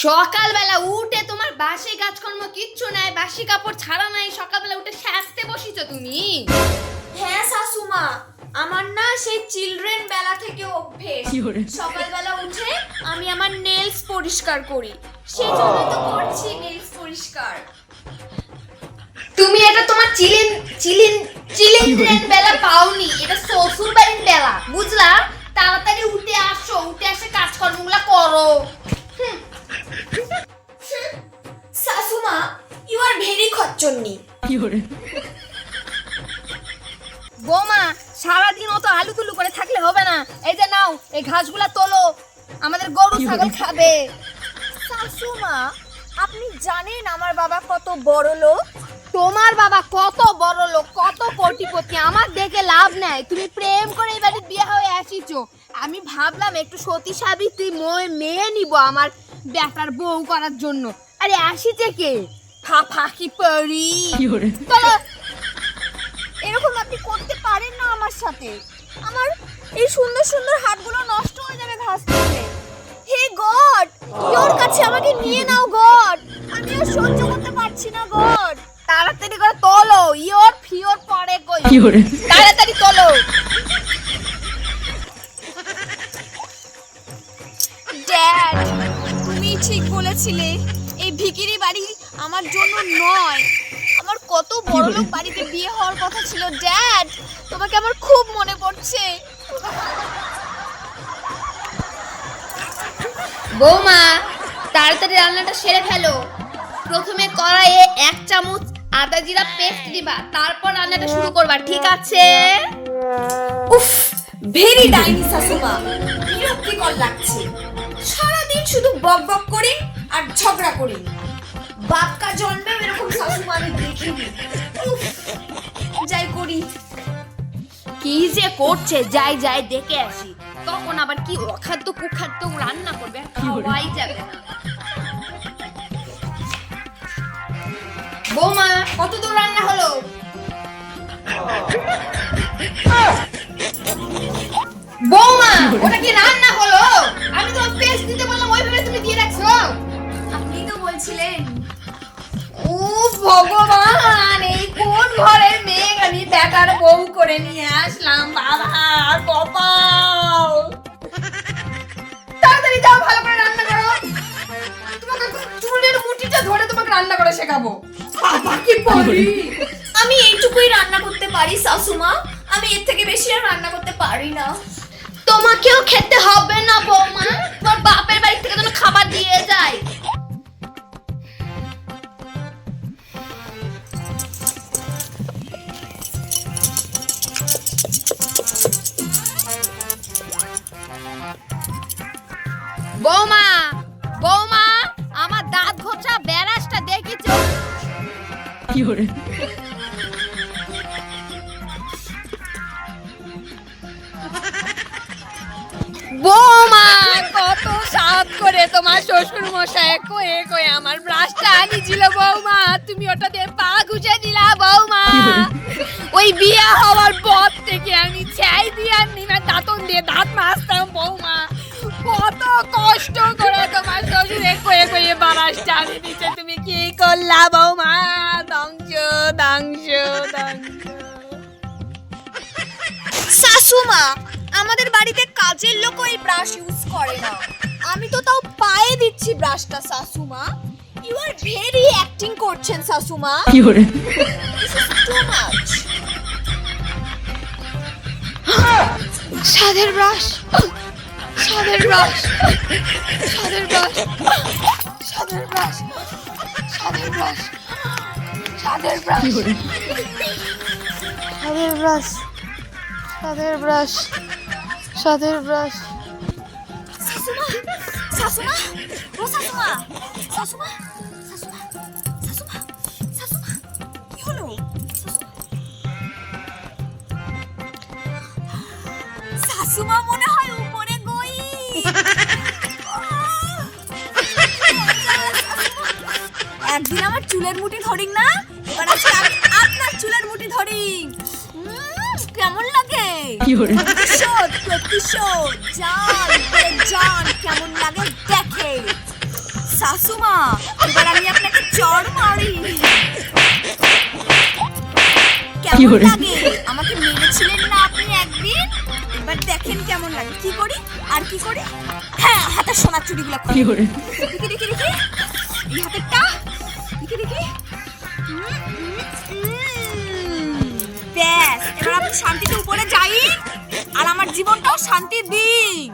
সকালবেলা উঠে তোমার বাসি কাজকর্ম কিচ্ছু নাই, বাসি কাপড় ছাড়া নাই, সকালবেলা উঠে সাজতে বসিছো তুমি? হ্যাঁ শাশুমা, আমার না সেই চিলড্রেন বেলা থেকে অভ্যেস। সকালবেলা উঠে আমি আমার নেলস পরিষ্কার করি, সেই জন্য তো করছি নেলস পরিষ্কার। তুমি এটা তোমার চিলিন বেলা পাওনি, এটা শ্বশুর বাড়ির বেলা, বুঝলা? তাড়াতাড়ি উঠে আসো, উঠে এসে কাজকর্মগুলো করো। শাশুমা, ইউ আর ভেরি খচ্চন্নি। বৌমা, সারাদিন অত আলু তুলু করে থাকলে হবে না। এই যে নাও, এই ঘাসগুলা তোলো, আমাদের গরু ছাগল খাবে। শাশুমা, আপনি জানেন আমার বাবা কত বড় লোক? তোমার বাবা কত বড় লোক, কত কোটিপতি, আমার দেখে লাভ নাই। তুমি প্রেম করে এই বাড়ির বিয়ে হয়ে আসিছো, আমি ভাবলাম একটু সতী সাবিত্রী মেয়ে নিব আমার বেটার বউ করার জন্য। আরে আসিছে কে? ফাঁকি পড়ি। চলো। এরকম আপনি করতে পারেন না আমার সাথে। আমার এই সুন্দর সুন্দর হাতগুলো নষ্ট হয়ে যাবে ঘাস খেলে। হে গড, ওর কাছে আমাকে নিয়ে নাও গড, আমি আর সহ্য করতে পারছি না গড। তাড়াতাড়ি করে তোলো, ইওর ফিওর পরে কই। তাড়াতাড়ি তোলো। ড্যাড, তুমি ঠিক বলেছিলে, এই ভিখিরি বাড়ি আমার জন্য নয়। আমার কত বড় লোক বাড়িতে বিয়ে হওয়ার কথা ছিল। ড্যাড, তোমাকে আমার খুব মনে পড়ছে। বৌমা, তাড়াতাড়ি রান্নাটা সেরে ফেলো। প্রথমে কড়াইয়ে 1 চামচ আদা জিরা পেস্ট দিবা, তারপর রান্নাটা শুরু করবা, ঠিক আছে? উফ, ভেরি ডাইনি শাশুমা, বিরক্তিকর লাগছে। সারাদিন শুধু বক বক করি আর ঝগড়া করি। বাপকা জন্মে এরকম শাশুমা আমি দেখিনি। উফ, যাই করি। কি যে করছে, যাই যাই দেখে আসি, তখন আবার কি অখাদ্য কুখাদ্য রান্না করবে, খাওয়াই যাবে না। বৌমা, কত দূর রান্না হলো? বৌমা, ওটা কি রান্না হলো? আমি তো পেস্ট দিতে বললাম, ওইভাবে তুমি দিয়ে রাখছো। আপনি তো বলছিলেন। ও ভগবান, এই কোন ঘরের মেয়ে আমি বেটার বউ করে নিয়ে আসলাম, বাবা কপাল। তাড়াতাড়ি যাও, ভালো করে রান্না করো। তোমাকে চুলের মুঠিটা ধরে তোমাকে রান্না করে শেখাবো। বাবা কি পারি। আমি এইটুকুই রান্না করতে পারি শাশুমা, আমি এর থেকে বেশি আর রান্না করতে পারি না। তোমাকেও খেতে হবে না বৌমা, তোমার বাপের বাড়ি থেকে যেন খাবার দিয়ে যায়। বৌমা, বৌমা, আমার দাঁত ঘষা ব্যারাসটা দেখিছো? কি হরে? বৌমা, কত সাত করে তোমার শ্বশুর মশাই কয়ে কয়ে আমার ব্রাশটা আনিছিল বৌমা, তুমি ওটা দিয়ে পা ঘুষে দিলা বৌমা। ওই বিয়া হওয়ার পর থেকে আমি চাই দিয়ে নিমে দাঁতন দিয়ে দাঁত মাজতাম বৌমা। কত কষ্ট করে তোমার শ্বশুরে কয়ে কয়ে ব্রাশটা আনি দিচ্ছে, তুমি কি করলা বৌমা? ধ্বংস ধ্বংস ধ্বংস। শাশুমা, আমাদের বাড়িতে কাজের লোকও এই ব্রাশ ইউজ করে না, আমি তো তাও পায়ে দিচ্ছি ব্রাশটা। শাশুমা, ইউ আর ভেরি অ্যাক্টিং করছেন শাশুমা। কি হরে? Too much. সাদের ব্রাশ, সাদের ব্রাশ, সাদের ব্রাশ, সাদের ব্রাশ, সাদের ব্রাশ, সাদের ব্রাশ, সাদের ব্রাশ, সাদের ব্রাশ, সাদের ব্রাশ। শাশুমা, শাশুমা, ও শাশুমা, শাশুমা, শাশুমা, শাশুমা, শাশুমা, কি হলো? শাশুমা মনে হয় উপরে গই। একদিন আমার চুলের মুঠি ধরিং না, এবার আজকে আমি আপনার চুলের মুঠি ধরিং। কেমন লাগে? প্রতিশোধ, প্রতিশোধ, জান, জান কেমন লাগে দেখে। শাশুমা, এবার আমি আপনাকে চড় মারি। কেমন লাগে? আমাকে মেরেছিলেন না আপনি একদিন? এবার দেখেন কেমন লাগে। কি করি আর কি করি? হ্যাঁ, হাতের সোনার চুড়িগুলো খুলি। দেখি দেখি দেখি, এই হাতেরটা দেখি দেখি। ব্যাস, এবার আপনি শান্তিতে উপরে যাই আর আমার জীবনটাও শান্তি দিন।